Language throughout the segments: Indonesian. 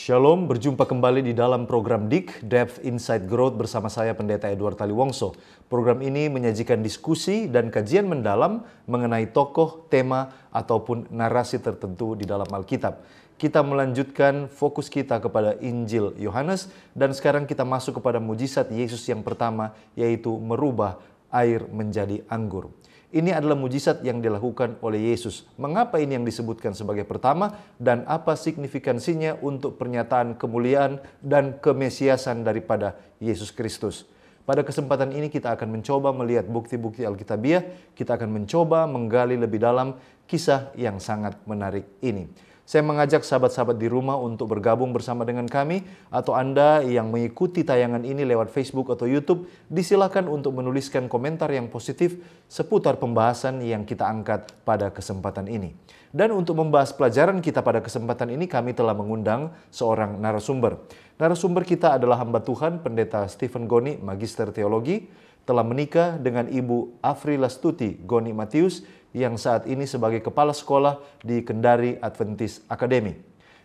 Shalom, berjumpa kembali di dalam program DIK, Depth Insight Growth bersama saya Pendeta Edward Taliwongso. Program ini menyajikan diskusi dan kajian mendalam mengenai tokoh, tema, ataupun narasi tertentu di dalam Alkitab. Kita melanjutkan fokus kita kepada Injil Yohanes dan sekarang kita masuk kepada mujizat Yesus yang pertama, yaitu merubah air menjadi anggur. Ini adalah mujizat yang dilakukan oleh Yesus. Mengapa ini yang disebutkan sebagai pertama dan apa signifikansinya untuk pernyataan kemuliaan dan kemesiasan daripada Yesus Kristus? Pada kesempatan ini kita akan mencoba melihat bukti-bukti Alkitabiah, kita akan mencoba menggali lebih dalam kisah yang sangat menarik ini. Saya mengajak sahabat-sahabat di rumah untuk bergabung bersama dengan kami, atau Anda yang mengikuti tayangan ini lewat Facebook atau YouTube, disilakan untuk menuliskan komentar yang positif seputar pembahasan yang kita angkat pada kesempatan ini. Dan untuk membahas pelajaran kita pada kesempatan ini, kami telah mengundang seorang narasumber. Narasumber kita adalah hamba Tuhan, Pendeta Stephen Goni, Magister Teologi, telah menikah dengan Ibu Afri Lastuti Goni Matius, yang saat ini sebagai kepala sekolah di Kendari Adventist Academy.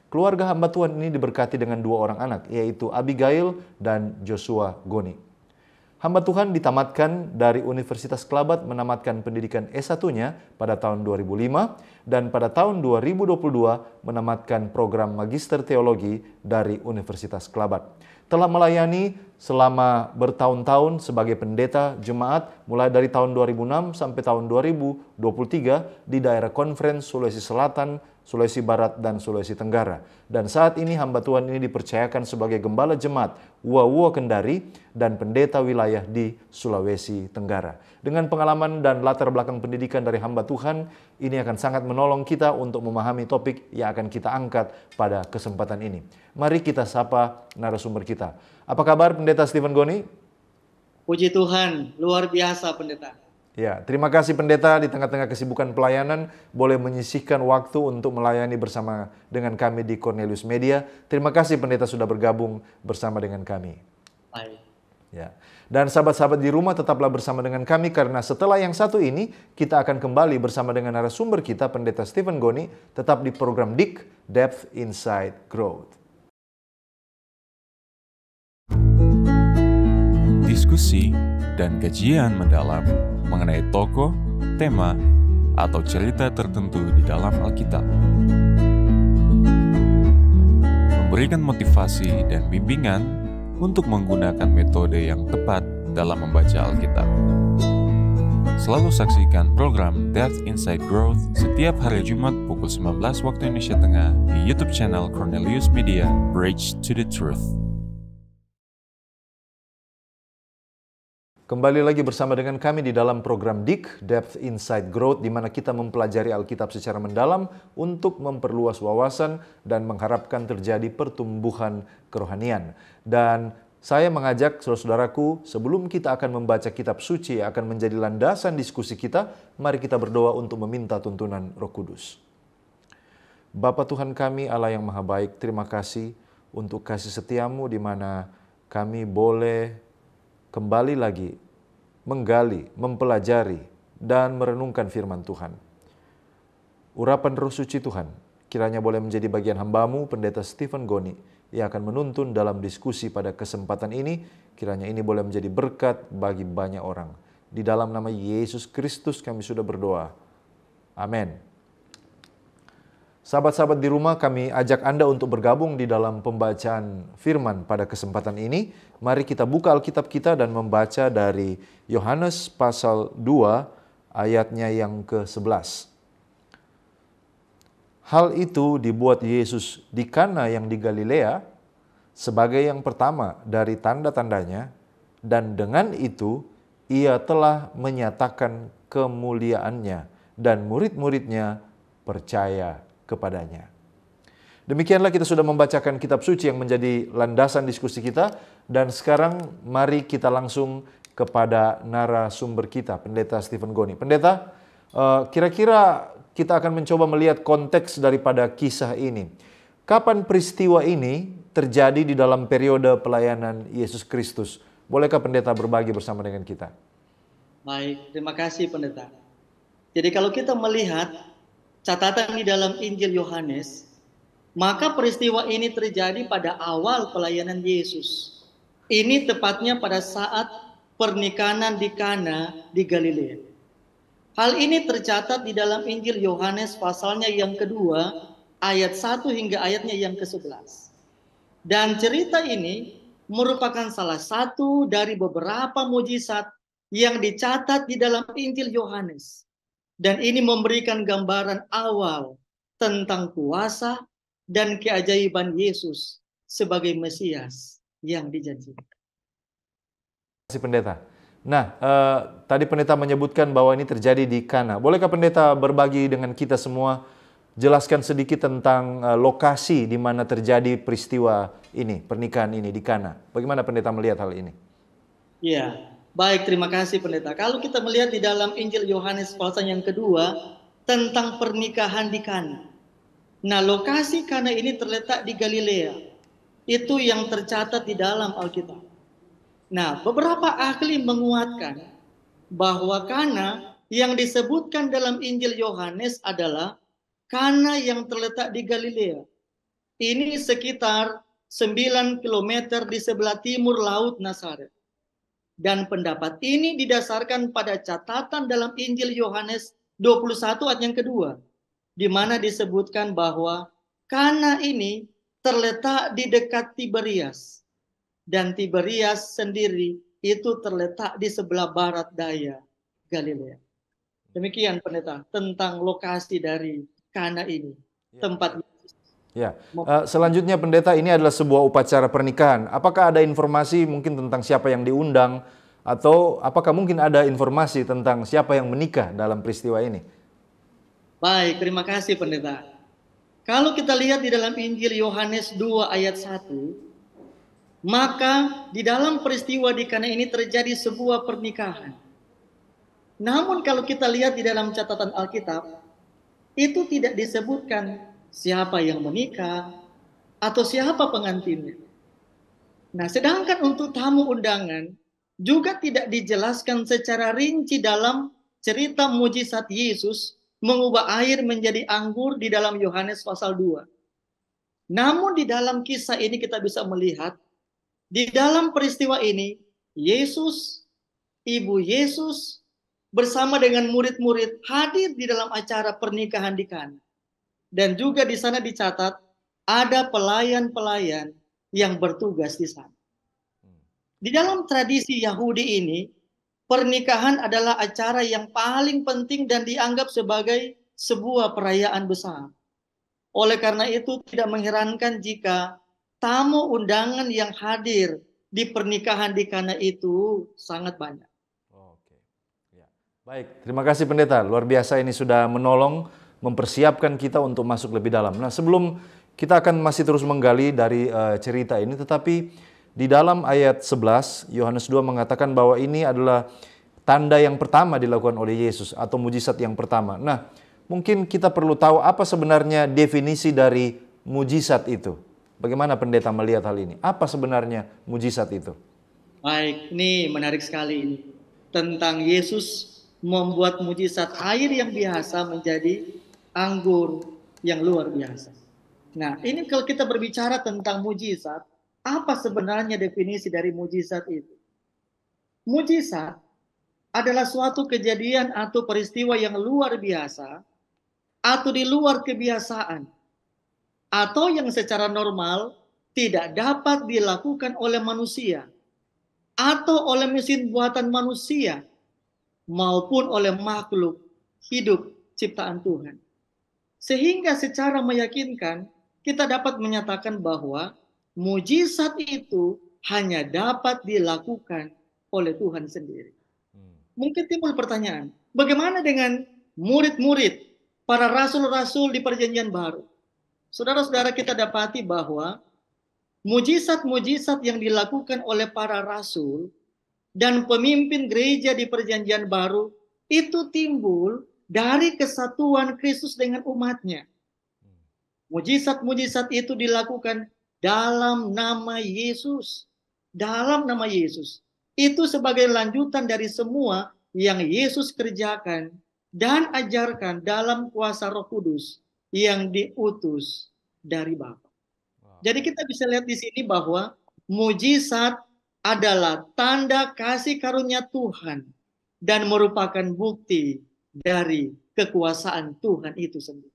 Keluarga hamba Tuhan ini diberkati dengan 2 orang anak, yaitu Abigail dan Joshua Goni. Hamba Tuhan ditamatkan dari Universitas Kelabat, menamatkan pendidikan S1-nya pada tahun 2005 dan pada tahun 2022 menamatkan program Magister Teologi dari Universitas Kelabat. Telah melayani selama bertahun-tahun sebagai pendeta jemaat mulai dari tahun 2006 sampai tahun 2023 di daerah Konferensi Sulawesi Selatan, Sulawesi Barat, dan Sulawesi Tenggara. Dan saat ini hamba Tuhan ini dipercayakan sebagai gembala jemaat Uwa Kendari dan pendeta wilayah di Sulawesi Tenggara. Dengan pengalaman dan latar belakang pendidikan dari hamba Tuhan, ini akan sangat menolong kita untuk memahami topik yang akan kita angkat pada kesempatan ini. Mari kita sapa narasumber kita. Apa kabar Pendeta Stephen Goni? Puji Tuhan, luar biasa Pendeta. Ya, terima kasih Pendeta, di tengah-tengah kesibukan pelayanan boleh menyisihkan waktu untuk melayani bersama dengan kami di Cornelius Media. Terima kasih Pendeta sudah bergabung bersama dengan kami. Baik. Ya. Dan sahabat-sahabat di rumah tetaplah bersama dengan kami, karena setelah yang satu ini kita akan kembali bersama dengan narasumber kita Pendeta Stephen Goni, tetap di program DIK, Depth Insight Growth. Diskusi dan kajian mendalam mengenai tokoh, tema, atau cerita tertentu di dalam Alkitab. Memberikan motivasi dan bimbingan untuk menggunakan metode yang tepat dalam membaca Alkitab. Selalu saksikan program Depth Insight Growth setiap hari Jumat pukul 19 waktu Indonesia Tengah di YouTube channel Cornelius Media, Bridge to the Truth. Kembali lagi bersama dengan kami di dalam program DIK, Depth Insight Growth, di mana kita mempelajari Alkitab secara mendalam untuk memperluas wawasan dan mengharapkan terjadi pertumbuhan kerohanian. Dan saya mengajak saudara-saudaraku, sebelum kita akan membaca kitab suci yang akan menjadi landasan diskusi kita, mari kita berdoa untuk meminta tuntunan Roh Kudus. Bapa Tuhan kami, Allah yang Maha Baik, terima kasih untuk kasih setiamu di mana kami boleh kembali lagi menggali, mempelajari, dan merenungkan firman Tuhan. Urapan Roh Suci Tuhan kiranya boleh menjadi bagian hamba-Mu, Pendeta Stephen Goni, yang akan menuntun dalam diskusi pada kesempatan ini. Kiranya ini boleh menjadi berkat bagi banyak orang. Di dalam nama Yesus Kristus kami sudah berdoa. Amin. Sahabat-sahabat di rumah, kami ajak Anda untuk bergabung di dalam pembacaan firman pada kesempatan ini. Mari kita buka Alkitab kita dan membaca dari Yohanes pasal 2 ayatnya yang ke-11. Hal itu dibuat Yesus di Kana yang di Galilea sebagai yang pertama dari tanda-tandanya, dan dengan itu ia telah menyatakan kemuliaannya dan murid-muridnya percaya kepadanya. Demikianlah kita sudah membacakan kitab suci yang menjadi landasan diskusi kita, dan sekarang mari kita langsung kepada narasumber kita, Pendeta Stephen Goni. Pendeta, kira-kira kita akan mencoba melihat konteks daripada kisah ini. Kapan peristiwa ini terjadi di dalam periode pelayanan Yesus Kristus? Bolehkah Pendeta berbagi bersama dengan kita? Baik, terima kasih Pendeta. Jadi kalau kita melihat catatan di dalam Injil Yohanes, Maka peristiwa ini terjadi pada awal pelayanan Yesus. Ini tepatnya pada saat pernikahan di Kana di Galilea. Hal ini tercatat di dalam Injil Yohanes pasalnya yang kedua, ayat 1 hingga ayatnya yang ke-11. Dan cerita ini merupakan salah satu dari beberapa mujizat yang dicatat di dalam Injil Yohanes. Dan ini memberikan gambaran awal tentang kuasa dan keajaiban Yesus sebagai Mesias yang dijanjikan. Terima kasih pendeta. Nah, tadi pendeta menyebutkan bahwa ini terjadi di Kana. Bolehkah pendeta berbagi dengan kita semua, jelaskan sedikit tentang lokasi di mana terjadi peristiwa ini, pernikahan ini di Kana. Bagaimana pendeta melihat hal ini? Ya, baik, terima kasih pendeta. Kalau kita melihat di dalam Injil Yohanes pasal yang kedua tentang pernikahan di Kana. Nah, lokasi Kana ini terletak di Galilea. Itu yang tercatat di dalam Alkitab. Nah, beberapa ahli menguatkan bahwa Kana yang disebutkan dalam Injil Yohanes adalah Kana yang terletak di Galilea. Ini sekitar 9 km di sebelah timur Laut Nazaret. Dan pendapat ini didasarkan pada catatan dalam Injil Yohanes 21 ayat yang kedua, di mana disebutkan bahwa Kana ini terletak di dekat Tiberias. Dan Tiberias sendiri itu terletak di sebelah barat daya Galilea. Demikian pendeta tentang lokasi dari Kana ini, tempat. Ya, selanjutnya pendeta, ini adalah sebuah upacara pernikahan. Apakah ada informasi mungkin tentang siapa yang diundang, atau apakah mungkin ada informasi tentang siapa yang menikah dalam peristiwa ini? Baik, terima kasih pendeta. Kalau kita lihat di dalam Injil Yohanes 2 ayat 1, maka di dalam peristiwa di Kana ini terjadi sebuah pernikahan. Namun kalau kita lihat di dalam catatan Alkitab, itu tidak disebutkan siapa yang menikah atau siapa pengantinnya. Nah, sedangkan untuk tamu undangan juga tidak dijelaskan secara rinci dalam cerita mujizat Yesus mengubah air menjadi anggur di dalam Yohanes pasal 2. Namun di dalam kisah ini kita bisa melihat, di dalam peristiwa ini, Yesus, Ibu Yesus, bersama dengan murid-murid hadir di dalam acara pernikahan di Kana. Dan juga di sana dicatat, ada pelayan-pelayan yang bertugas di sana. Di dalam tradisi Yahudi ini, pernikahan adalah acara yang paling penting dan dianggap sebagai sebuah perayaan besar. Oleh karena itu, tidak mengherankan jika tamu undangan yang hadir di pernikahan di Kana itu sangat banyak. Oke. Ya. Baik, terima kasih pendeta. Luar biasa, ini sudah menolong mempersiapkan kita untuk masuk lebih dalam. Nah, sebelum kita akan masih terus menggali dari cerita ini, tetapi di dalam ayat 11, Yohanes 2 mengatakan bahwa ini adalah tanda yang pertama dilakukan oleh Yesus atau mujizat yang pertama. Nah, mungkin kita perlu tahu apa sebenarnya definisi dari mujizat itu. Bagaimana pendeta melihat hal ini? Apa sebenarnya mujizat itu? Baik, ini menarik sekali ini. Tentang Yesus membuat mujizat air yang biasa menjadi anggur yang luar biasa. Nah, ini kalau kita berbicara tentang mujizat, apa sebenarnya definisi dari mujizat itu? Mujizat adalah suatu kejadian atau peristiwa yang luar biasa atau di luar kebiasaan, atau yang secara normal tidak dapat dilakukan oleh manusia atau oleh mesin buatan manusia maupun oleh makhluk hidup ciptaan Tuhan. Sehingga secara meyakinkan kita dapat menyatakan bahwa mujizat itu hanya dapat dilakukan oleh Tuhan sendiri. Mungkin timbul pertanyaan, bagaimana dengan murid-murid para rasul-rasul di Perjanjian Baru? Saudara-saudara, kita dapati bahwa mujizat-mujizat yang dilakukan oleh para rasul dan pemimpin gereja di Perjanjian Baru itu timbul dari kesatuan Kristus dengan umatnya. Mujizat-mujizat itu dilakukan dalam nama Yesus. Dalam nama Yesus. Itu sebagai lanjutan dari semua yang Yesus kerjakan dan ajarkan dalam kuasa Roh Kudus yang diutus dari Bapa. Jadi kita bisa lihat di sini bahwa mujizat adalah tanda kasih karunia Tuhan dan merupakan bukti dari kekuasaan Tuhan itu sendiri.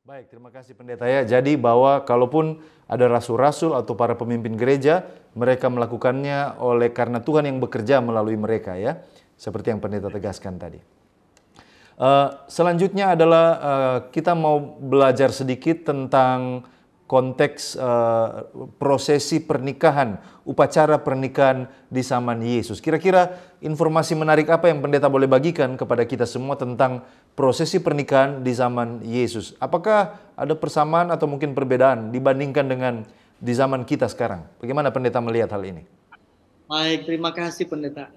Baik, terima kasih pendeta ya. Jadi bahwa kalaupun ada rasul-rasul atau para pemimpin gereja, mereka melakukannya oleh karena Tuhan yang bekerja melalui mereka ya. Seperti yang pendeta tegaskan tadi. Selanjutnya adalah kita mau belajar sedikit tentang konteks prosesi pernikahan, upacara pernikahan di zaman Yesus. Kira-kira informasi menarik apa yang pendeta boleh bagikan kepada kita semua tentang prosesi pernikahan di zaman Yesus? Apakah ada persamaan atau mungkin perbedaan dibandingkan dengan di zaman kita sekarang? Bagaimana pendeta melihat hal ini? Baik, terima kasih pendeta.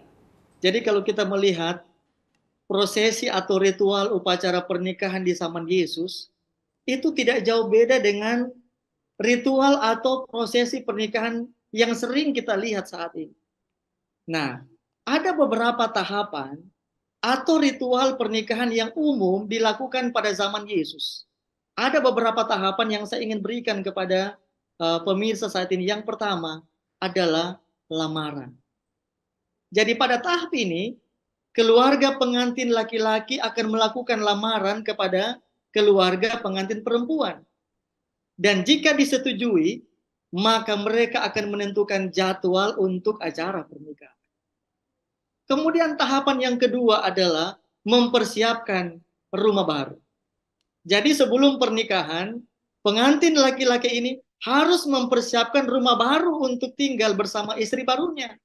Jadi kalau kita melihat prosesi atau ritual upacara pernikahan di zaman Yesus, itu tidak jauh beda dengan ritual atau prosesi pernikahan yang sering kita lihat saat ini. Nah, ada beberapa tahapan atau ritual pernikahan yang umum dilakukan pada zaman Yesus. Ada beberapa tahapan yang saya ingin berikan kepada pemirsa saat ini. Yang pertama adalah lamaran. Jadi pada tahap ini, keluarga pengantin laki-laki akan melakukan lamaran kepada keluarga pengantin perempuan. Dan jika disetujui, maka mereka akan menentukan jadwal untuk acara pernikahan. Kemudian tahapan yang kedua adalah mempersiapkan rumah baru. Jadi sebelum pernikahan, pengantin laki-laki ini harus mempersiapkan rumah baru untuk tinggal bersama istri barunya.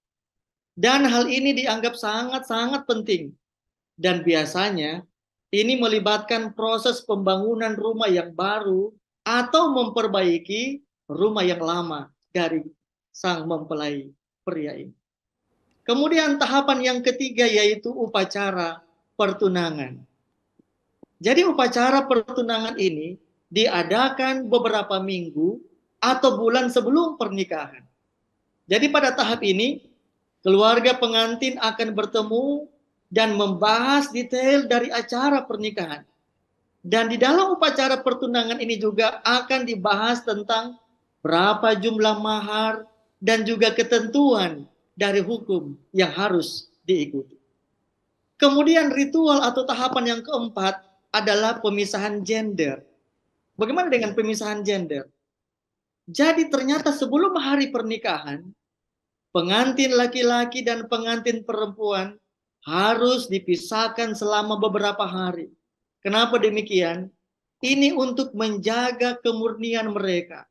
Dan hal ini dianggap sangat-sangat penting. Dan biasanya ini melibatkan proses pembangunan rumah yang baru atau memperbaiki rumah yang lama dari sang mempelai pria ini. Kemudian tahapan yang ketiga yaitu upacara pertunangan. Jadi upacara pertunangan ini diadakan beberapa minggu atau bulan sebelum pernikahan. Jadi pada tahap ini keluarga pengantin akan bertemu dan membahas detail dari acara pernikahan. Dan di dalam upacara pertunangan ini juga akan dibahas tentang berapa jumlah mahar dan juga ketentuan dari hukum yang harus diikuti. Kemudian ritual atau tahapan yang keempat adalah pemisahan gender. Bagaimana dengan pemisahan gender? Jadi ternyata sebelum hari pernikahan, pengantin laki-laki dan pengantin perempuan harus dipisahkan selama beberapa hari. Kenapa demikian? Ini untuk menjaga kemurnian mereka.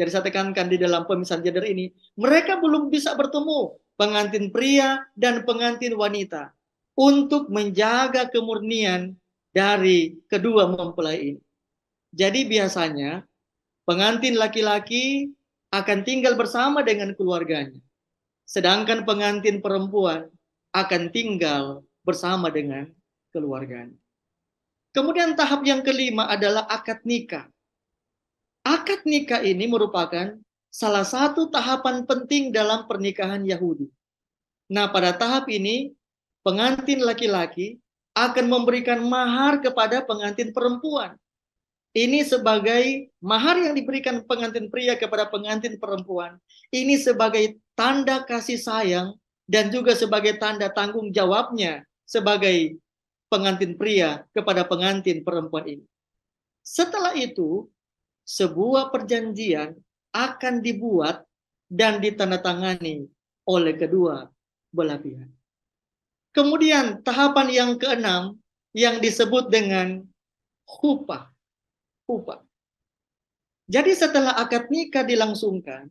Jadi saya tekankan di dalam pemisahan gender ini, mereka belum bisa bertemu, pengantin pria dan pengantin wanita, untuk menjaga kemurnian dari kedua mempelai ini. Jadi biasanya pengantin laki-laki akan tinggal bersama dengan keluarganya, sedangkan pengantin perempuan akan tinggal bersama dengan keluarganya. Kemudian tahap yang kelima adalah akad nikah. Akad nikah ini merupakan salah satu tahapan penting dalam pernikahan Yahudi. Nah, pada tahap ini, pengantin laki-laki akan memberikan mahar kepada pengantin perempuan. Ini sebagai mahar yang diberikan pengantin pria kepada pengantin perempuan. Ini sebagai tanda kasih sayang dan juga sebagai tanda tanggung jawabnya sebagai pengantin pria kepada pengantin perempuan ini. Setelah itu, sebuah perjanjian akan dibuat dan ditandatangani oleh kedua belah pihak. Kemudian tahapan yang keenam yang disebut dengan hupah. Jadi setelah akad nikah dilangsungkan,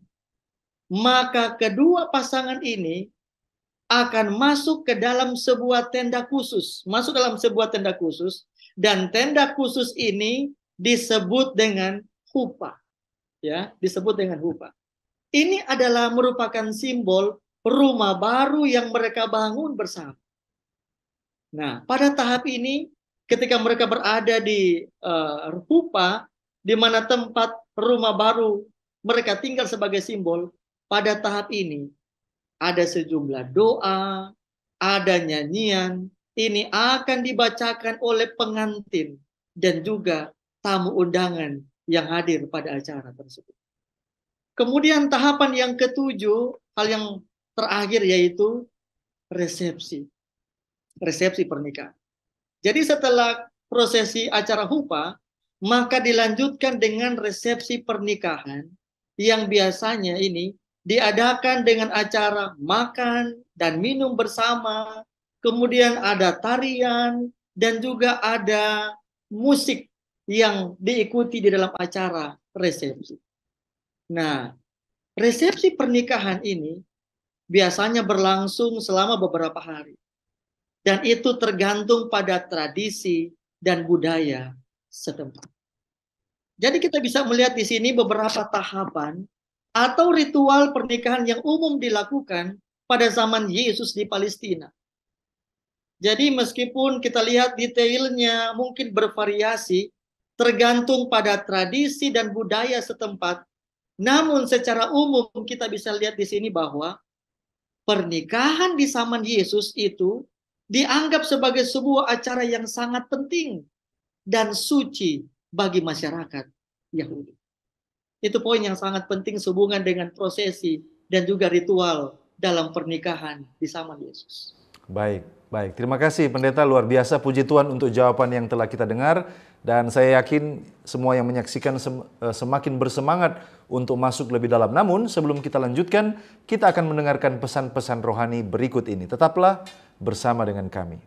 maka kedua pasangan ini akan masuk ke dalam sebuah tenda khusus, dan tenda khusus ini disebut dengan hupah, ya, disebut dengan hupah. Ini adalah merupakan simbol rumah baru yang mereka bangun bersama. Nah, pada tahap ini, ketika mereka berada di hupah, di mana tempat rumah baru mereka tinggal sebagai simbol, pada tahap ini ada sejumlah doa, ada nyanyian, ini akan dibacakan oleh pengantin dan juga tamu undangan yang hadir pada acara tersebut. Kemudian tahapan yang ketujuh, hal yang terakhir yaitu resepsi. Resepsi pernikahan. Jadi setelah prosesi acara hupa, maka dilanjutkan dengan resepsi pernikahan yang biasanya ini diadakan dengan acara makan dan minum bersama, kemudian ada tarian, dan juga ada musik yang diikuti di dalam acara resepsi. Nah, resepsi pernikahan ini biasanya berlangsung selama beberapa hari. Dan itu tergantung pada tradisi dan budaya setempat. Jadi kita bisa melihat di sini beberapa tahapan atau ritual pernikahan yang umum dilakukan pada zaman Yesus di Palestina. Jadi meskipun kita lihat detailnya mungkin bervariasi, tergantung pada tradisi dan budaya setempat, namun secara umum kita bisa lihat di sini bahwa pernikahan di zaman Yesus itu dianggap sebagai sebuah acara yang sangat penting dan suci bagi masyarakat Yahudi. Itu poin yang sangat penting sehubungan dengan prosesi dan juga ritual dalam pernikahan di zaman Yesus. Baik, baik. Terima kasih Pendeta, luar biasa. Puji Tuhan untuk jawaban yang telah kita dengar. Dan saya yakin semua yang menyaksikan semakin bersemangat untuk masuk lebih dalam. Namun sebelum kita lanjutkan, kita akan mendengarkan pesan-pesan rohani berikut ini. Tetaplah bersama dengan kami.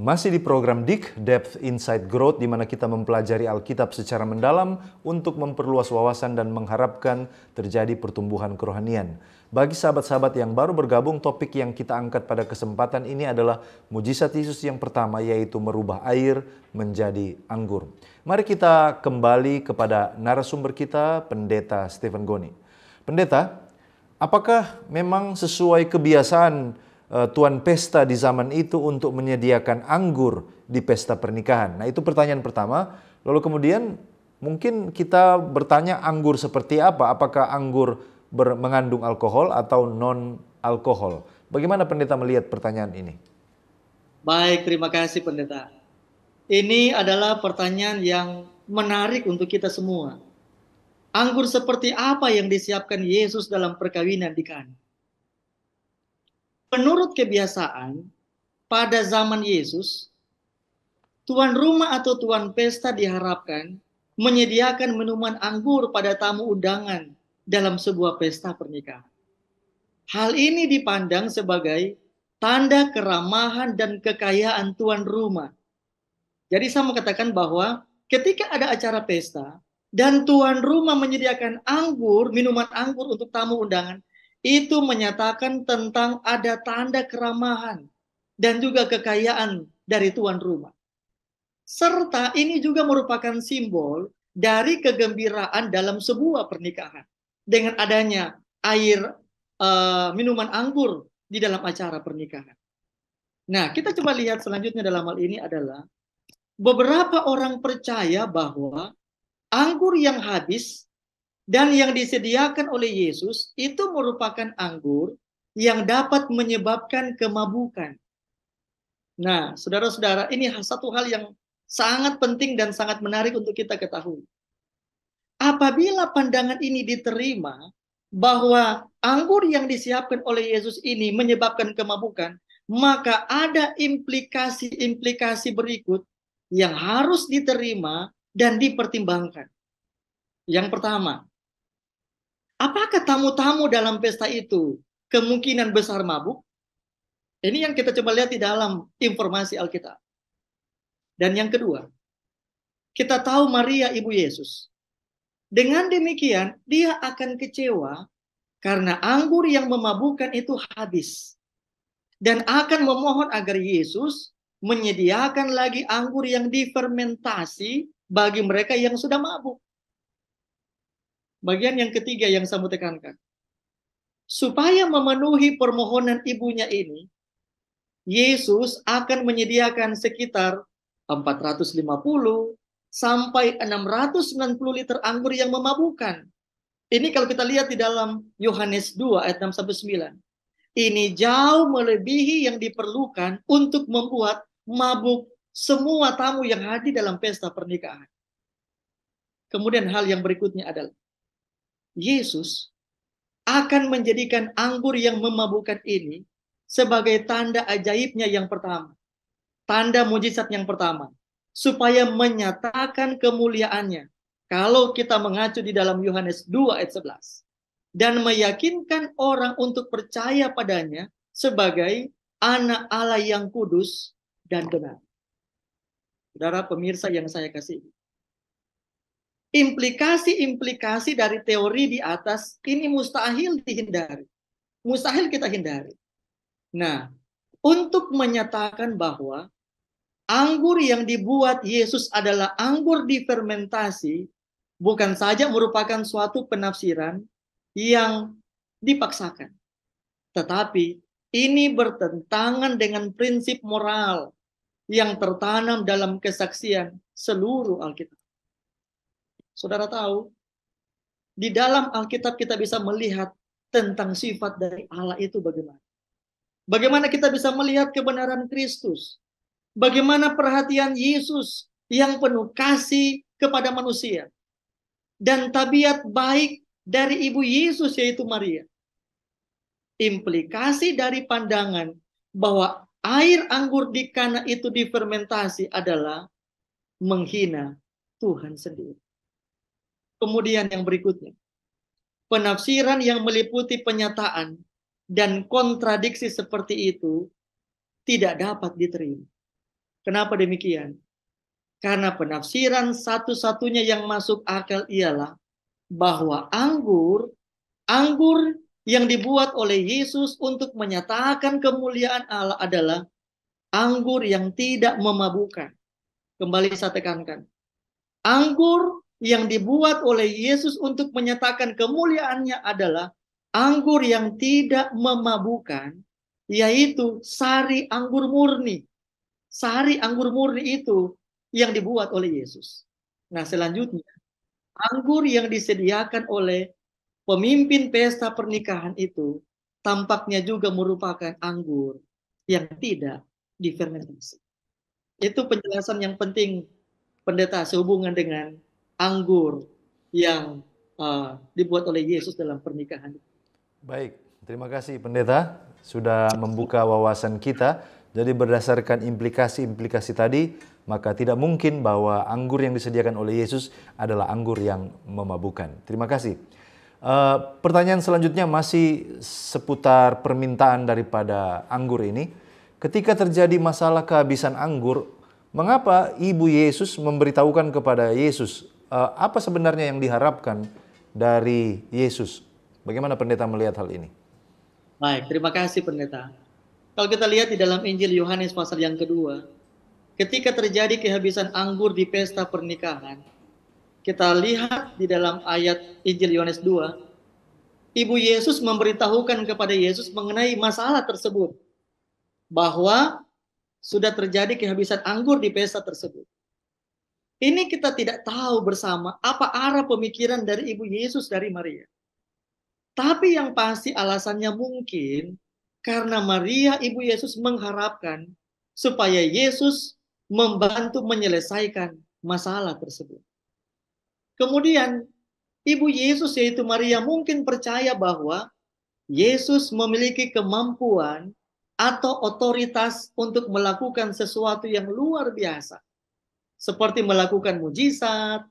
Masih di program DIK, Depth Insight Growth, di mana kita mempelajari Alkitab secara mendalam untuk memperluas wawasan dan mengharapkan terjadi pertumbuhan kerohanian. Bagi sahabat-sahabat yang baru bergabung, topik yang kita angkat pada kesempatan ini adalah mujizat Yesus yang pertama, yaitu merubah air menjadi anggur. Mari kita kembali kepada narasumber kita, Pendeta Stephen Goni. Pendeta, apakah memang sesuai kebiasaan tuan pesta di zaman itu untuk menyediakan anggur di pesta pernikahan? Nah, itu pertanyaan pertama. Lalu kemudian mungkin kita bertanya anggur seperti apa? Apakah anggur mengandung alkohol atau non-alkohol? Bagaimana Pendeta melihat pertanyaan ini? Baik, terima kasih Pendeta. Ini adalah pertanyaan yang menarik untuk kita semua. Anggur seperti apa yang disiapkan Yesus dalam perkawinan di Kana? Menurut kebiasaan, pada zaman Yesus, tuan rumah atau tuan pesta diharapkan menyediakan minuman anggur pada tamu undangan dalam sebuah pesta pernikahan. Hal ini dipandang sebagai tanda keramahan dan kekayaan tuan rumah. Jadi saya mau katakan bahwa ketika ada acara pesta dan tuan rumah menyediakan anggur, minuman anggur untuk tamu undangan, itu menyatakan tentang ada tanda keramahan dan juga kekayaan dari tuan rumah. Serta ini juga merupakan simbol dari kegembiraan dalam sebuah pernikahan. Dengan adanya air minuman anggur di dalam acara pernikahan. Nah, kita coba lihat selanjutnya dalam hal ini adalah beberapa orang percaya bahwa anggur yang habis dan yang disediakan oleh Yesus itu merupakan anggur yang dapat menyebabkan kemabukan. Nah, saudara-saudara, ini satu hal yang sangat penting dan sangat menarik untuk kita ketahui. Apabila pandangan ini diterima bahwa anggur yang disiapkan oleh Yesus ini menyebabkan kemabukan, maka ada implikasi-implikasi berikut yang harus diterima dan dipertimbangkan. Yang pertama, apakah tamu-tamu dalam pesta itu kemungkinan besar mabuk? Ini yang kita coba lihat di dalam informasi Alkitab. Dan yang kedua, kita tahu Maria ibu Yesus. Dengan demikian, dia akan kecewa karena anggur yang memabukkan itu habis. Dan akan memohon agar Yesus menyediakan lagi anggur yang difermentasi bagi mereka yang sudah mabuk. Bagian yang ketiga yang saya mau tekankan. Supaya memenuhi permohonan ibunya ini, Yesus akan menyediakan sekitar 450 sampai 690 liter anggur yang memabukkan. Ini kalau kita lihat di dalam Yohanes 2 ayat 6-9. Ini jauh melebihi yang diperlukan untuk membuat mabuk semua tamu yang hadir dalam pesta pernikahan. Kemudian hal yang berikutnya adalah Yesus akan menjadikan anggur yang memabukkan ini sebagai tanda ajaibnya yang pertama. Tanda mujizat yang pertama. Supaya menyatakan kemuliaannya. Kalau kita mengacu di dalam Yohanes 2 ayat 11. Dan meyakinkan orang untuk percaya padanya sebagai anak Allah yang kudus dan benar. Saudara pemirsa yang saya kasihi. Implikasi-implikasi dari teori di atas ini mustahil dihindari. Mustahil kita hindari. Nah, untuk menyatakan bahwa anggur yang dibuat Yesus adalah anggur difermentasi, bukan saja merupakan suatu penafsiran yang dipaksakan. Tetapi ini bertentangan dengan prinsip moral yang tertanam dalam kesaksian seluruh Alkitab. Saudara tahu, di dalam Alkitab kita bisa melihat tentang sifat dari Allah itu bagaimana. Bagaimana kita bisa melihat kebenaran Kristus. Bagaimana perhatian Yesus yang penuh kasih kepada manusia. Dan tabiat baik dari ibu Yesus yaitu Maria. Implikasi dari pandangan bahwa air anggur di Kana itu difermentasi adalah menghina Tuhan sendiri. Kemudian yang berikutnya, penafsiran yang meliputi penyataan dan kontradiksi seperti itu tidak dapat diterima. Kenapa demikian? Karena penafsiran satu-satunya yang masuk akal ialah bahwa anggur yang dibuat oleh Yesus untuk menyatakan kemuliaan Allah adalah anggur yang tidak memabukkan. Kembali saya tekankan. Anggur yang dibuat oleh Yesus untuk menyatakan kemuliaannya adalah anggur yang tidak memabukkan, yaitu sari anggur murni. Sari anggur murni itu yang dibuat oleh Yesus. Nah, selanjutnya, anggur yang disediakan oleh pemimpin pesta pernikahan itu tampaknya juga merupakan anggur yang tidak difermentasi. Itu penjelasan yang penting, pendeta, sehubungan dengan anggur yang dibuat oleh Yesus dalam pernikahan. Baik, terima kasih pendeta sudah membuka wawasan kita. Jadi berdasarkan implikasi-implikasi tadi, maka tidak mungkin bahwa anggur yang disediakan oleh Yesus adalah anggur yang memabukkan. Terima kasih. Pertanyaan selanjutnya masih seputar permintaan daripada anggur ini. Ketika terjadi masalah kehabisan anggur, mengapa ibu Yesus memberitahukan kepada Yesus? Apa sebenarnya yang diharapkan dari Yesus? Bagaimana pendeta melihat hal ini? Baik, terima kasih pendeta. Kalau kita lihat di dalam Injil Yohanes pasal yang kedua, ketika terjadi kehabisan anggur di pesta pernikahan, kita lihat di dalam ayat Injil Yohanes 2, ibu Yesus memberitahukan kepada Yesus mengenai masalah tersebut. Bahwa sudah terjadi kehabisan anggur di pesta tersebut. Ini kita tidak tahu bersama apa arah pemikiran dari ibu Yesus dari Maria. Tapi yang pasti alasannya mungkin karena Maria ibu Yesus mengharapkan supaya Yesus membantu menyelesaikan masalah tersebut. Kemudian ibu Yesus yaitu Maria mungkin percaya bahwa Yesus memiliki kemampuan atau otoritas untuk melakukan sesuatu yang luar biasa. Seperti melakukan mujizat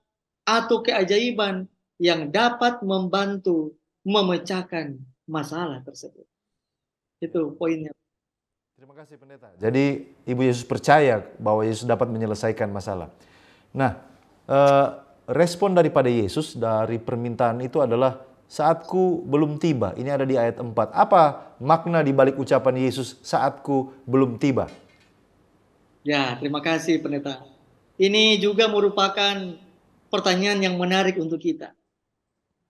atau keajaiban yang dapat membantu memecahkan masalah tersebut. Itu poinnya. Terima kasih pendeta. Jadi ibu Yesus percaya bahwa Yesus dapat menyelesaikan masalah. Nah, respon daripada Yesus dari permintaan itu adalah saatku belum tiba. Ini ada di ayat 4. Apa makna di balik ucapan Yesus saatku belum tiba? Ya, terima kasih Pendeta. Ini juga merupakan pertanyaan yang menarik untuk kita.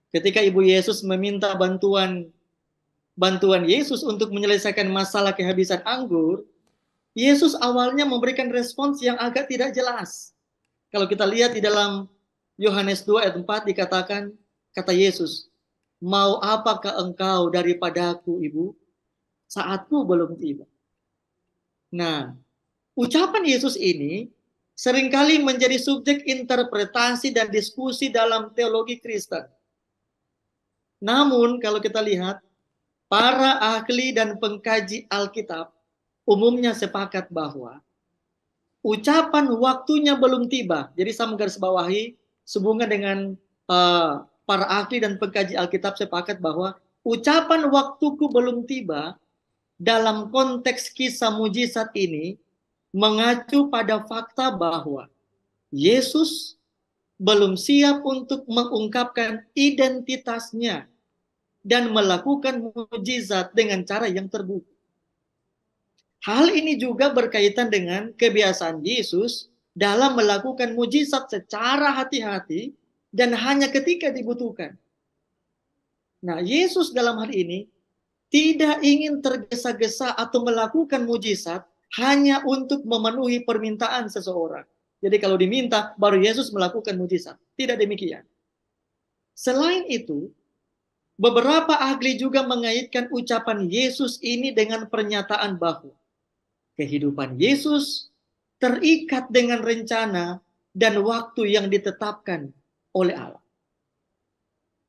Ketika Ibu Yesus meminta bantuan Yesus untuk menyelesaikan masalah kehabisan anggur, Yesus awalnya memberikan respons yang agak tidak jelas. Kalau kita lihat di dalam Yohanes 2 ayat 4 dikatakan, kata Yesus, "Mau apakah engkau daripadaku, Ibu? Saatku belum tiba." Nah, ucapan Yesus ini seringkali menjadi subjek interpretasi dan diskusi dalam teologi Kristen. Namun kalau kita lihat, para ahli dan pengkaji Alkitab umumnya sepakat bahwa ucapan waktunya belum tiba. Jadi saya menggarisbawahi sehubungan dengan para ahli dan pengkaji Alkitab sepakat bahwa ucapan waktuku belum tiba dalam konteks kisah mujizat ini mengacu pada fakta bahwa Yesus belum siap untuk mengungkapkan identitasnya dan melakukan mujizat dengan cara yang terbuka. Hal ini juga berkaitan dengan kebiasaan Yesus dalam melakukan mujizat secara hati-hati dan hanya ketika dibutuhkan. Nah, Yesus dalam hal ini tidak ingin tergesa-gesa atau melakukan mujizat hanya untuk memenuhi permintaan seseorang. Jadi kalau diminta, baru Yesus melakukan mujizat. Tidak demikian. Selain itu, beberapa ahli juga mengaitkan ucapan Yesus ini dengan pernyataan bahwa kehidupan Yesus terikat dengan rencana dan waktu yang ditetapkan oleh Allah.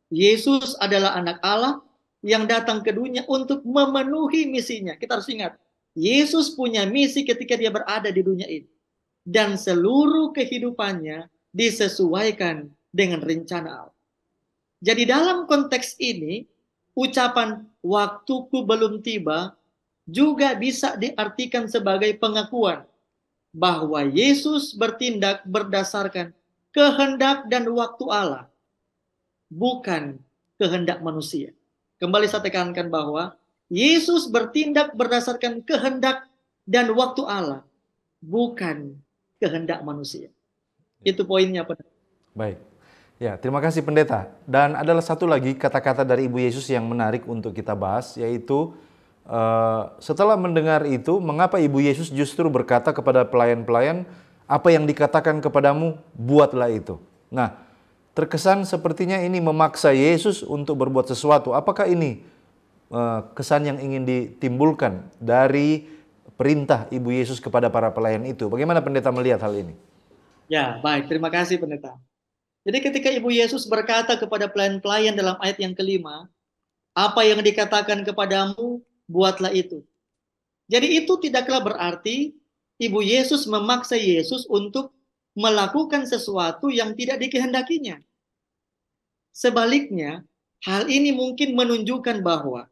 Yesus adalah anak Allah yang datang ke dunia untuk memenuhi misinya. Kita harus ingat, Yesus punya misi ketika dia berada di dunia ini. Dan seluruh kehidupannya disesuaikan dengan rencana Allah. Jadi dalam konteks ini, ucapan waktuku belum tiba juga bisa diartikan sebagai pengakuan bahwa Yesus bertindak berdasarkan kehendak dan waktu Allah, bukan kehendak manusia. Kembali saya tekankan bahwa Yesus bertindak berdasarkan kehendak dan waktu Allah, bukan kehendak manusia. Itu poinnya, Pendeta. Baik. Ya, terima kasih Pendeta. Dan adalah satu lagi kata-kata dari Ibu Yesus yang menarik untuk kita bahas, yaitu setelah mendengar itu, mengapa Ibu Yesus justru berkata kepada pelayan-pelayan, apa yang dikatakan kepadamu, buatlah itu. Nah, terkesan sepertinya ini memaksa Yesus untuk berbuat sesuatu. Apakah ini kesan yang ingin ditimbulkan dari perintah Ibu Yesus kepada para pelayan itu? Bagaimana Pendeta melihat hal ini? Ya, baik. Terima kasih, Pendeta. Jadi ketika Ibu Yesus berkata kepada pelayan-pelayan dalam ayat yang kelima, apa yang dikatakan kepadamu, buatlah itu. Jadi itu tidaklah berarti Ibu Yesus memaksa Yesus untuk melakukan sesuatu yang tidak dikehendakinya. Sebaliknya, hal ini mungkin menunjukkan bahwa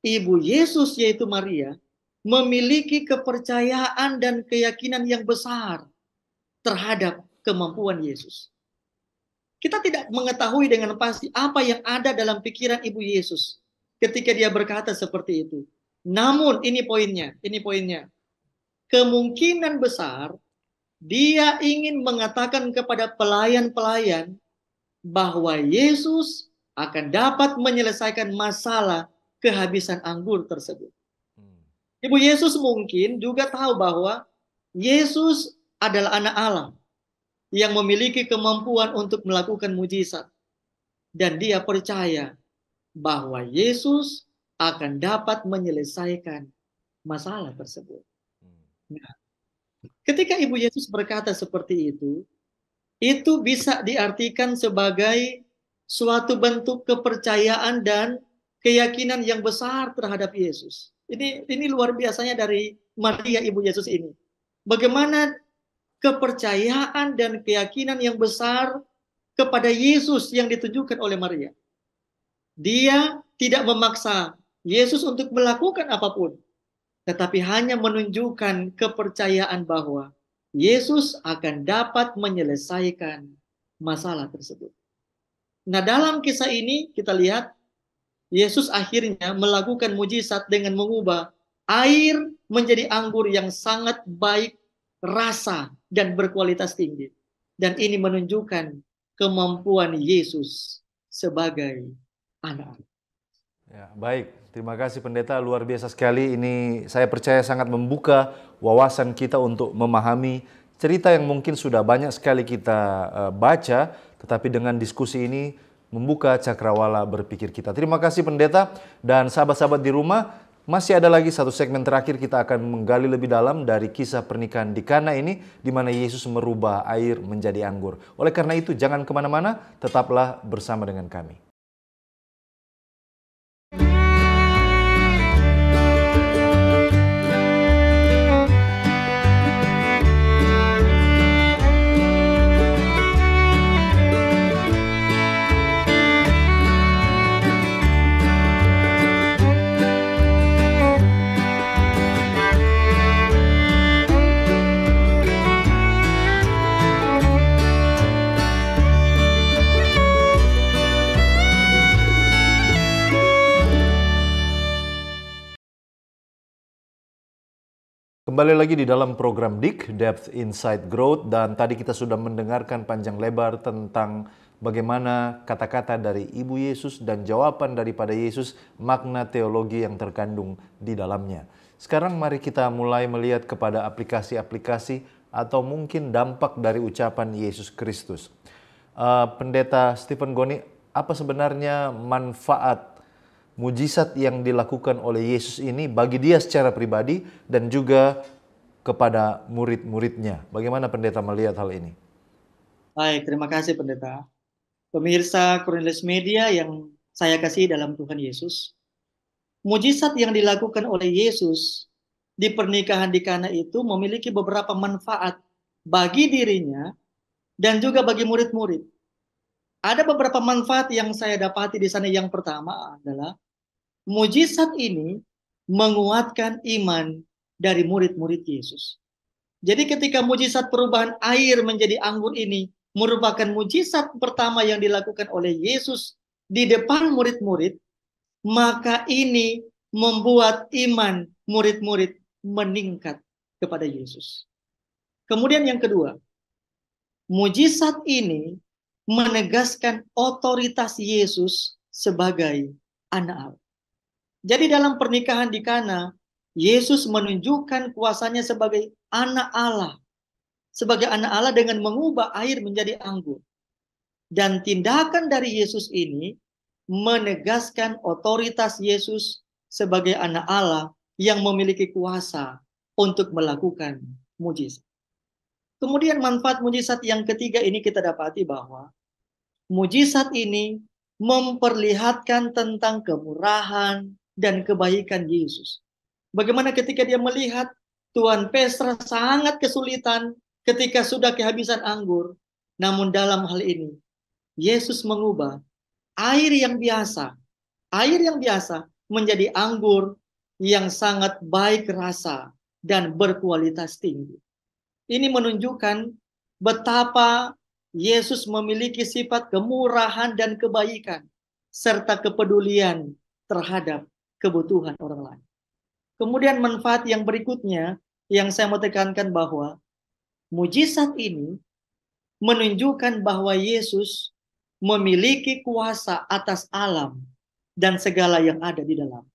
Ibu Yesus, yaitu Maria, memiliki kepercayaan dan keyakinan yang besar terhadap kemampuan Yesus. Kita tidak mengetahui dengan pasti apa yang ada dalam pikiran Ibu Yesus ketika dia berkata seperti itu. Namun ini poinnya. Kemungkinan besar dia ingin mengatakan kepada pelayan-pelayan bahwa Yesus akan dapat menyelesaikan masalah kehabisan anggur tersebut. Ibu Yesus mungkin juga tahu bahwa Yesus adalah anak Allah yang memiliki kemampuan untuk melakukan mujizat. Dan dia percaya bahwa Yesus akan dapat menyelesaikan masalah tersebut. Nah, ketika Ibu Yesus berkata seperti itu bisa diartikan sebagai suatu bentuk kepercayaan dan keyakinan yang besar terhadap Yesus. Ini luar biasanya dari Maria Ibu Yesus ini. Bagaimana kepercayaan dan keyakinan yang besar kepada Yesus yang ditunjukkan oleh Maria. Dia tidak memaksa Yesus untuk melakukan apapun, tetapi hanya menunjukkan kepercayaan bahwa Yesus akan dapat menyelesaikan masalah tersebut. Nah, dalam kisah ini kita lihat Yesus akhirnya melakukan mujizat dengan mengubah air menjadi anggur yang sangat baik rasa, dan berkualitas tinggi. Dan ini menunjukkan kemampuan Yesus sebagai anak. Ya, baik, terima kasih Pendeta, luar biasa sekali. Ini saya percaya sangat membuka wawasan kita untuk memahami cerita yang mungkin sudah banyak sekali kita baca, tetapi dengan diskusi ini membuka cakrawala berpikir kita. Terima kasih Pendeta, dan sahabat-sahabat di rumah, masih ada lagi satu segmen terakhir, kita akan menggali lebih dalam dari kisah pernikahan di Kana ini, di mana Yesus merubah air menjadi anggur. Oleh karena itu, jangan kemana-mana, tetaplah bersama dengan kami. Kembali lagi di dalam program DIG, Depth Insight Growth, dan tadi kita sudah mendengarkan panjang lebar tentang bagaimana kata-kata dari Ibu Yesus dan jawaban daripada Yesus, makna teologi yang terkandung di dalamnya. Sekarang mari kita mulai melihat kepada aplikasi-aplikasi atau mungkin dampak dari ucapan Yesus Kristus. Pendeta Stephen Goni, apa sebenarnya manfaat mujizat yang dilakukan oleh Yesus ini bagi dia secara pribadi dan juga kepada murid-muridnya? Bagaimana Pendeta melihat hal ini? Baik, terima kasih Pendeta. Pemirsa Cornelius Media yang saya kasih dalam Tuhan Yesus, mujizat yang dilakukan oleh Yesus di pernikahan di Kana itu memiliki beberapa manfaat bagi dirinya dan juga bagi murid-murid. Ada beberapa manfaat yang saya dapati di sana. Yang pertama adalah mujizat ini menguatkan iman dari murid-murid Yesus. Jadi ketika mujizat perubahan air menjadi anggur ini merupakan mujizat pertama yang dilakukan oleh Yesus di depan murid-murid, maka ini membuat iman murid-murid meningkat kepada Yesus. Kemudian yang kedua, mujizat ini menegaskan otoritas Yesus sebagai anak Allah. Jadi dalam pernikahan di Kana, Yesus menunjukkan kuasanya sebagai anak Allah. Sebagai anak Allah dengan mengubah air menjadi anggur. Dan tindakan dari Yesus ini menegaskan otoritas Yesus sebagai anak Allah yang memiliki kuasa untuk melakukan mujizat. Kemudian manfaat mujizat yang ketiga ini kita dapati bahwa mujizat ini memperlihatkan tentang kemurahan dan kebaikan Yesus. Bagaimana ketika dia melihat Tuan Petra sangat kesulitan ketika sudah kehabisan anggur. Namun dalam hal ini, Yesus mengubah air yang biasa menjadi anggur yang sangat baik rasa dan berkualitas tinggi. Ini menunjukkan betapa Yesus memiliki sifat kemurahan dan kebaikan, serta kepedulian terhadap kebutuhan orang lain. Kemudian manfaat yang berikutnya yang saya mau tekankan bahwa mujizat ini menunjukkan bahwa Yesus memiliki kuasa atas alam dan segala yang ada di dalam.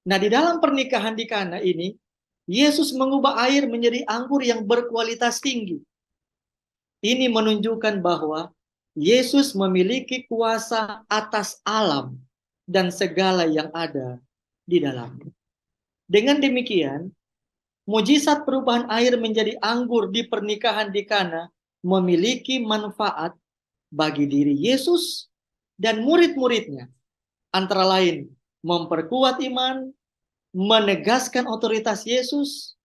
Nah, di dalam pernikahan di Kana ini, Yesus mengubah air menjadi anggur yang berkualitas tinggi. Ini menunjukkan bahwa Yesus memiliki kuasa atas alam dan segala yang ada di dalamnya. Dengan demikian, mujizat perubahan air menjadi anggur di pernikahan di Kana memiliki manfaat bagi diri Yesus dan murid-muridnya. Antara lain, memperkuat iman, menegaskan otoritas Yesus,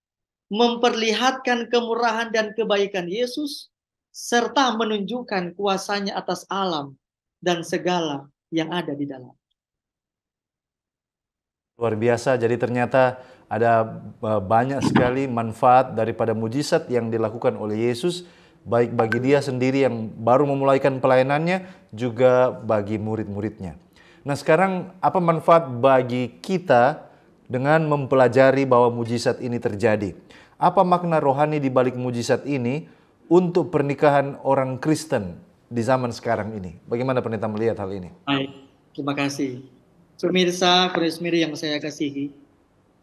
memperlihatkan kemurahan dan kebaikan Yesus, serta menunjukkan kuasanya atas alam dan segala yang ada di dalam. Luar biasa, jadi ternyata ada banyak sekali manfaat daripada mujizat yang dilakukan oleh Yesus, baik bagi dia sendiri yang baru memulaikan pelayanannya, juga bagi murid-muridnya. Nah sekarang apa manfaat bagi kita dengan mempelajari bahwa mujizat ini terjadi? Apa makna rohani di balik mujizat ini untuk pernikahan orang Kristen di zaman sekarang ini? Bagaimana pendeta melihat hal ini? Baik, terima kasih. Pemirsa Krismiri yang saya kasihi,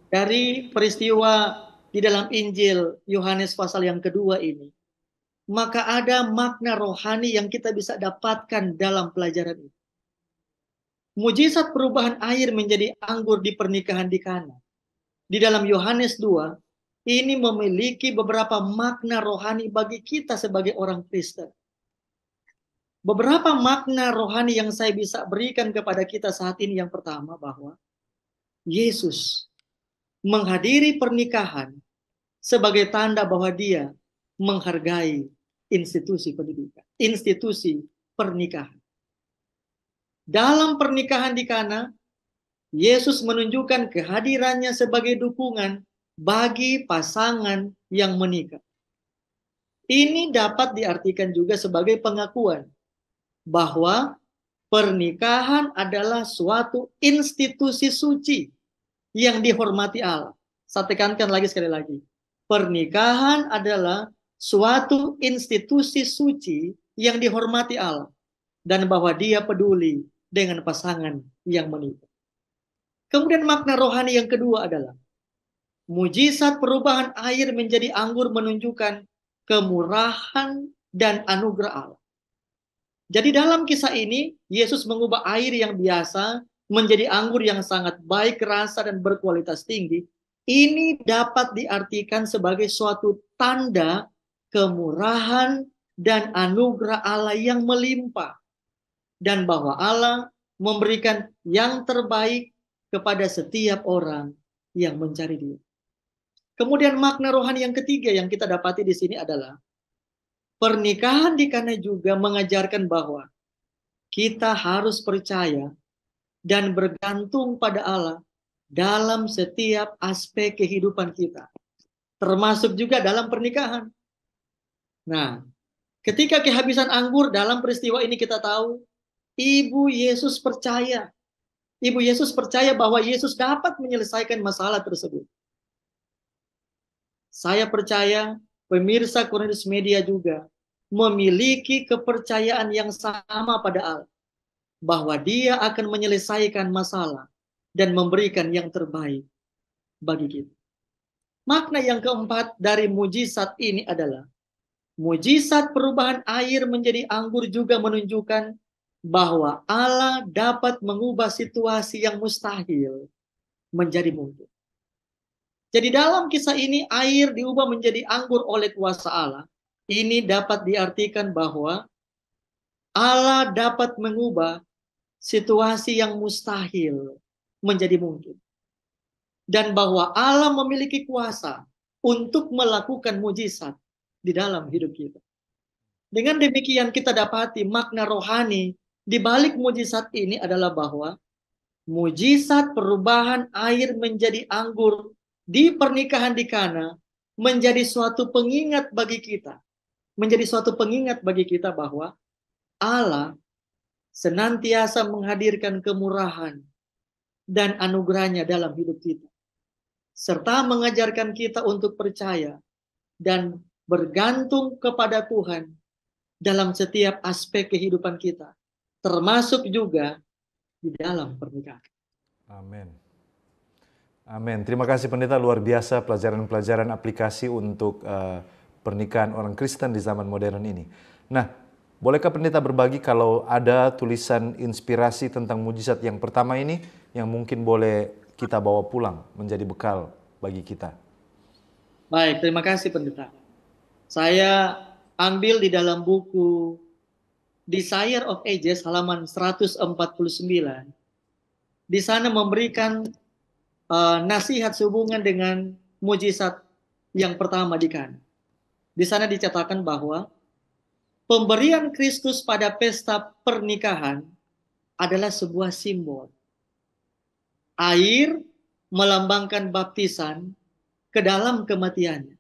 dari peristiwa di dalam Injil Yohanes pasal yang kedua ini, maka ada makna rohani yang kita bisa dapatkan dalam pelajaran ini. Mujizat perubahan air menjadi anggur di pernikahan di Kana. Di dalam Yohanes 2, ini memiliki beberapa makna rohani bagi kita sebagai orang Kristen. Beberapa makna rohani yang saya bisa berikan kepada kita saat ini, yang pertama bahwa Yesus menghadiri pernikahan sebagai tanda bahwa dia menghargai institusi pendidikan, institusi pernikahan. Dalam pernikahan di Kana, Yesus menunjukkan kehadirannya sebagai dukungan bagi pasangan yang menikah. Ini dapat diartikan juga sebagai pengakuan bahwa pernikahan adalah suatu institusi suci yang dihormati Allah. Saya tekankan lagi sekali lagi. Pernikahan adalah suatu institusi suci yang dihormati Allah. Dan bahwa dia peduli dengan pasangan yang menikah. Kemudian makna rohani yang kedua adalah mujizat perubahan air menjadi anggur menunjukkan kemurahan dan anugerah Allah. Jadi dalam kisah ini, Yesus mengubah air yang biasa menjadi anggur yang sangat baik rasa dan berkualitas tinggi. Ini dapat diartikan sebagai suatu tanda kemurahan dan anugerah Allah yang melimpah. Dan bahwa Allah memberikan yang terbaik kepada setiap orang yang mencari Dia. Kemudian makna rohani yang ketiga yang kita dapati di sini adalah pernikahan di Kana juga mengajarkan bahwa kita harus percaya dan bergantung pada Allah dalam setiap aspek kehidupan kita, termasuk juga dalam pernikahan. Nah, ketika kehabisan anggur dalam peristiwa ini kita tahu, Ibu Yesus percaya. Ibu Yesus percaya bahwa Yesus dapat menyelesaikan masalah tersebut. Saya percaya pemirsa Cornelius Media juga memiliki kepercayaan yang sama pada Allah. Bahwa Dia akan menyelesaikan masalah dan memberikan yang terbaik bagi kita. Makna yang keempat dari mujizat ini adalah mujizat perubahan air menjadi anggur juga menunjukkan bahwa Allah dapat mengubah situasi yang mustahil menjadi mungkin. Jadi dalam kisah ini air diubah menjadi anggur oleh kuasa Allah. Ini dapat diartikan bahwa Allah dapat mengubah situasi yang mustahil menjadi mungkin. Dan bahwa Allah memiliki kuasa untuk melakukan mujizat di dalam hidup kita. Dengan demikian kita dapati makna rohani di balik mujizat ini adalah bahwa mujizat perubahan air menjadi anggur di pernikahan di Kana menjadi suatu pengingat bagi kita. Menjadi suatu pengingat bagi kita bahwa Allah senantiasa menghadirkan kemurahan dan anugerahnya dalam hidup kita. Serta mengajarkan kita untuk percaya dan bergantung kepada Tuhan dalam setiap aspek kehidupan kita. Termasuk juga di dalam pernikahan. Amin. Amin. Terima kasih pendeta, luar biasa pelajaran-pelajaran aplikasi untuk pernikahan orang Kristen di zaman modern ini. Nah, bolehkah pendeta berbagi kalau ada tulisan inspirasi tentang mujizat yang pertama ini yang mungkin boleh kita bawa pulang menjadi bekal bagi kita? Baik, terima kasih pendeta. Saya ambil di dalam buku Desire of Ages halaman 149. Di sana memberikan nasihat sehubungan dengan mujizat yang pertama di Kana. Di sana dicatatkan bahwa pemberian Kristus pada pesta pernikahan adalah sebuah simbol. Air melambangkan baptisan ke dalam kematiannya.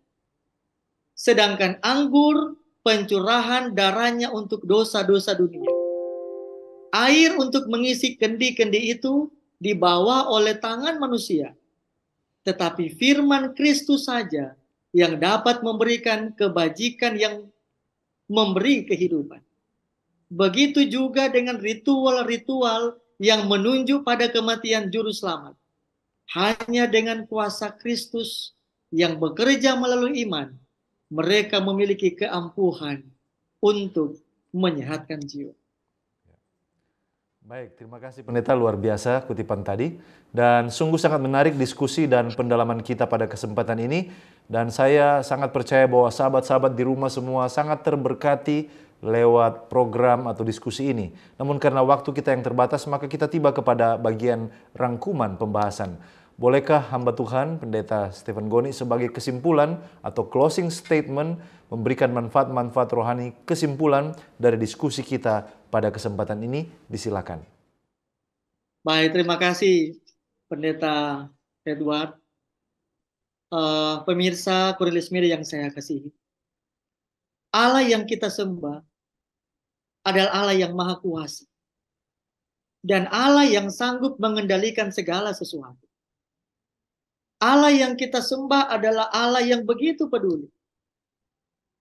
Sedangkan anggur pencurahan darahnya untuk dosa-dosa dunia. Air untuk mengisi kendi-kendi itu dibawa oleh tangan manusia. Tetapi firman Kristus saja yang dapat memberikan kebajikan yang memberi kehidupan. Begitu juga dengan ritual-ritual yang menunjuk pada kematian juru selamat. Hanya dengan kuasa Kristus yang bekerja melalui iman, mereka memiliki keampuhan untuk menyehatkan jiwa. Baik, terima kasih Pendeta, luar biasa kutipan tadi. Dan sungguh sangat menarik diskusi dan pendalaman kita pada kesempatan ini. Dan saya sangat percaya bahwa sahabat-sahabat di rumah semua sangat terberkati lewat program atau diskusi ini. Namun karena waktu kita yang terbatas, maka kita tiba kepada bagian rangkuman pembahasan. Bolehkah hamba Tuhan, Pendeta Stephen Goni, sebagai kesimpulan atau closing statement, memberikan manfaat-manfaat rohani kesimpulan dari diskusi kita pada kesempatan ini? Disilakan. Baik, terima kasih Pendeta Edward. Pemirsa Cornelis Media yang saya kasihi. Allah yang kita sembah adalah Allah yang maha kuasa. Dan Allah yang sanggup mengendalikan segala sesuatu. Allah yang kita sembah adalah Allah yang begitu peduli.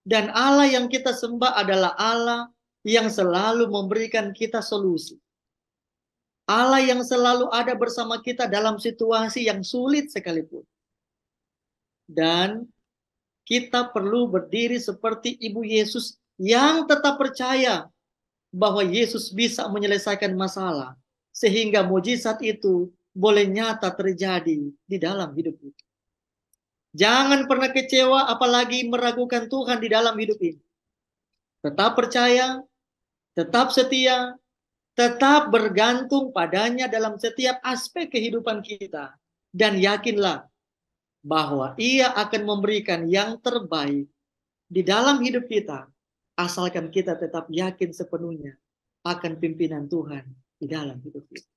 Dan Allah yang kita sembah adalah Allah yang selalu memberikan kita solusi. Allah yang selalu ada bersama kita dalam situasi yang sulit sekalipun. Dan kita perlu berdiri seperti Ibu Yesus yang tetap percaya bahwa Yesus bisa menyelesaikan masalah. Sehingga mujizat itu boleh nyata terjadi di dalam hidup kita. Jangan pernah kecewa apalagi meragukan Tuhan di dalam hidup ini. Tetap percaya, tetap setia, tetap bergantung padanya dalam setiap aspek kehidupan kita. Dan yakinlah bahwa Ia akan memberikan yang terbaik di dalam hidup kita, asalkan kita tetap yakin sepenuhnya akan pimpinan Tuhan di dalam hidup kita.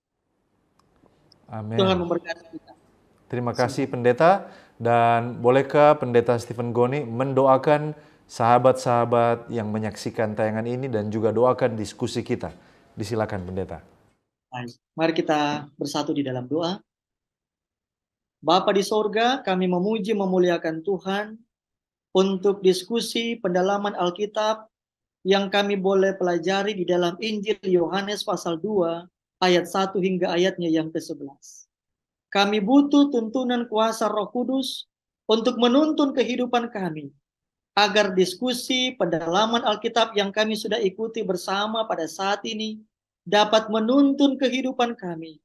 Amin. Tuhan memberkati kita. Terima kasih Pendeta, dan bolehkah Pendeta Stephen Goni mendoakan sahabat-sahabat yang menyaksikan tayangan ini dan juga doakan diskusi kita. Disilakan Pendeta. Baik, mari kita bersatu di dalam doa. Bapa di sorga, kami memuji memuliakan Tuhan untuk diskusi pendalaman Alkitab yang kami boleh pelajari di dalam Injil Yohanes pasal 2 ayat 1 hingga ayatnya yang ke-11. Kami butuh tuntunan kuasa Roh Kudus untuk menuntun kehidupan kami, agar diskusi pendalaman Alkitab yang kami sudah ikuti bersama pada saat ini dapat menuntun kehidupan kami,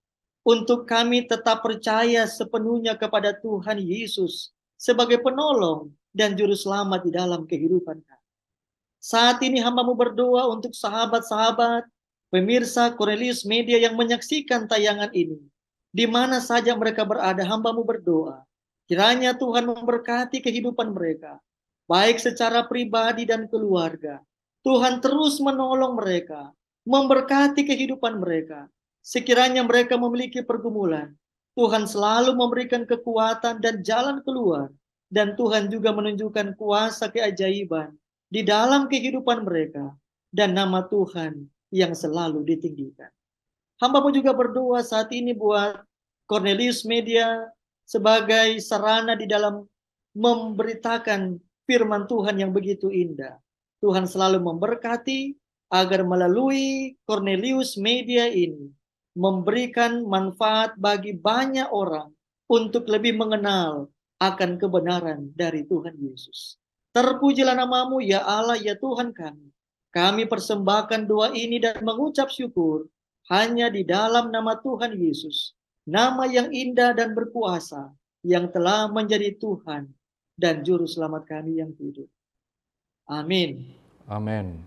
untuk kami tetap percaya sepenuhnya kepada Tuhan Yesus sebagai penolong dan juru selamat di dalam kehidupan kami. Saat ini hamba-Mu berdoa untuk sahabat-sahabat, pemirsa Cornelis Media yang menyaksikan tayangan ini. Di mana saja mereka berada, hamba-Mu berdoa. Kiranya Tuhan memberkati kehidupan mereka, baik secara pribadi dan keluarga. Tuhan terus menolong mereka, memberkati kehidupan mereka. Sekiranya mereka memiliki pergumulan, Tuhan selalu memberikan kekuatan dan jalan keluar. Dan Tuhan juga menunjukkan kuasa keajaiban di dalam kehidupan mereka. Dan nama Tuhan yang selalu ditinggikan. Hamba-Mu juga berdoa saat ini buat Cornelis Media sebagai sarana di dalam memberitakan firman Tuhan yang begitu indah. Tuhan selalu memberkati agar melalui Cornelius Media ini memberikan manfaat bagi banyak orang untuk lebih mengenal akan kebenaran dari Tuhan Yesus. Terpujilah nama-Mu ya Allah ya Tuhan kami. Kami persembahkan doa ini dan mengucap syukur hanya di dalam nama Tuhan Yesus, nama yang indah dan berkuasa, yang telah menjadi Tuhan dan Juru Selamat kami yang hidup. Amin. Amin.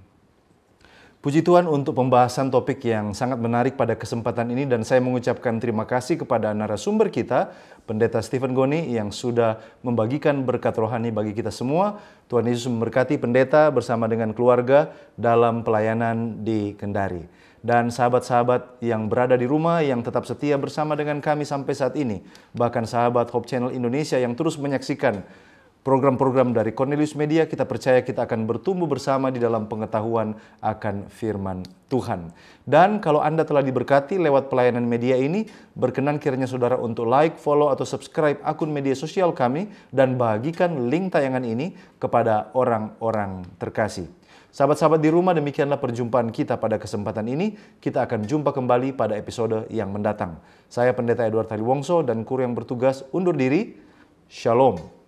Puji Tuhan untuk pembahasan topik yang sangat menarik pada kesempatan ini, dan saya mengucapkan terima kasih kepada narasumber kita, Pendeta Stephen Goni, yang sudah membagikan berkat rohani bagi kita semua. Tuhan Yesus memberkati Pendeta bersama dengan keluarga dalam pelayanan di Kendari. Dan sahabat-sahabat yang berada di rumah yang tetap setia bersama dengan kami sampai saat ini, bahkan sahabat Hope Channel Indonesia yang terus menyaksikan program-program dari Cornelius Media, kita percaya kita akan bertumbuh bersama di dalam pengetahuan akan firman Tuhan. Dan kalau Anda telah diberkati lewat pelayanan media ini, berkenan kiranya saudara untuk like, follow, atau subscribe akun media sosial kami dan bagikan link tayangan ini kepada orang-orang terkasih. Sahabat-sahabat di rumah, demikianlah perjumpaan kita pada kesempatan ini. Kita akan jumpa kembali pada episode yang mendatang. Saya Pendeta Edward Taliwongso dan kru yang bertugas undur diri. Shalom.